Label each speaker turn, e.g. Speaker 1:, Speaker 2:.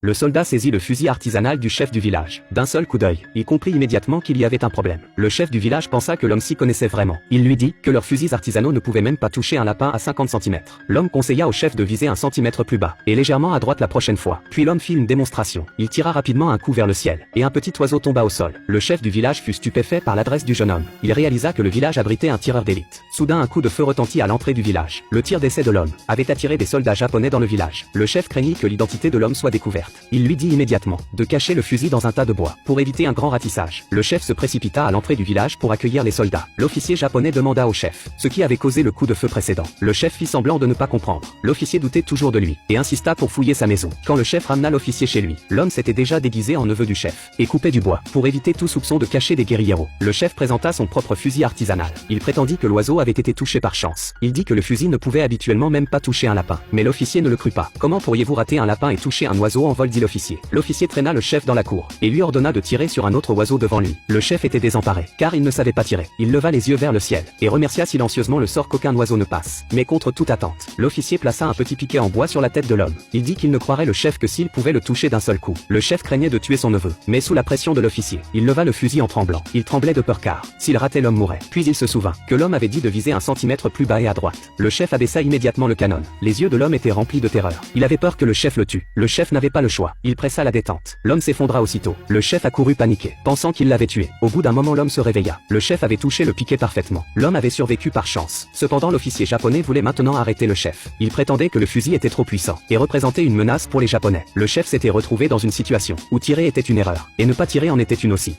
Speaker 1: Le soldat saisit le fusil artisanal du chef du village. D'un seul coup d'œil, il comprit immédiatement qu'il y avait un problème. Le chef du village pensa que l'homme s'y connaissait vraiment. Il lui dit que leurs fusils artisanaux ne pouvaient même pas toucher un lapin à 50 cm. L'homme conseilla au chef de viser un centimètre plus bas, et légèrement à droite la prochaine fois. Puis l'homme fit une démonstration. Il tira rapidement un coup vers le ciel, et un petit oiseau tomba au sol. Le chef du village fut stupéfait par l'adresse du jeune homme. Il réalisa que le village abritait un tireur d'élite. Soudain un coup de feu retentit à l'entrée du village. Le tir d'essai de l'homme avait attiré des soldats japonais dans le village. Le chef craignit que l'identité de l'homme soit découverte. Il lui dit immédiatement de cacher le fusil dans un tas de bois, pour éviter un grand ratissage. Le chef se précipita à l'entrée du village pour accueillir les soldats. L'officier japonais demanda au chef ce qui avait causé le coup de feu précédent. Le chef fit semblant de ne pas comprendre. L'officier doutait toujours de lui, et insista pour fouiller sa maison. Quand le chef ramena l'officier chez lui, l'homme s'était déjà déguisé en neveu du chef, et coupait du bois, pour éviter tout soupçon de cacher des guérilleros. Le chef présenta son propre fusil artisanal. Il prétendit que l'oiseau avait été touché par chance. Il dit que le fusil ne pouvait habituellement même pas toucher un lapin. Mais l'officier ne le crut pas. Comment pourriez-vous rater un lapin et toucher un oiseau en vol, dit l'officier. L'officier traîna le chef dans la cour, et lui ordonna de tirer sur un autre oiseau devant lui. Le chef était désemparé, car il ne savait pas tirer. Il leva les yeux vers le ciel, et remercia silencieusement le sort qu'aucun oiseau ne passe. Mais contre toute attente, l'officier plaça un petit piquet en bois sur la tête de l'homme. Il dit qu'il ne croirait le chef que s'il pouvait le toucher d'un seul coup. Le chef craignait de tuer son neveu, mais sous la pression de l'officier, il leva le fusil en tremblant. Il tremblait de peur car, s'il ratait, l'homme mourrait. Puis il se souvint que l'homme avait dit de viser un centimètre plus bas et à droite. Le chef abaissa immédiatement le canon. Les yeux de l'homme étaient remplis de terreur. Il avait peur que le chef le tue. Le chef n'avait pas le choix. Il pressa la détente. L'homme s'effondra aussitôt. Le chef accourut paniqué, pensant qu'il l'avait tué. Au bout d'un moment, l'homme se réveilla. Le chef avait touché le piquet parfaitement. L'homme avait survécu par chance. Cependant, l'officier japonais voulait maintenant arrêter le chef. Il prétendait que le fusil était trop puissant et représentait une menace pour les Japonais. Le chef s'était retrouvé dans une situation où tirer était une erreur, et ne pas tirer en était une aussi.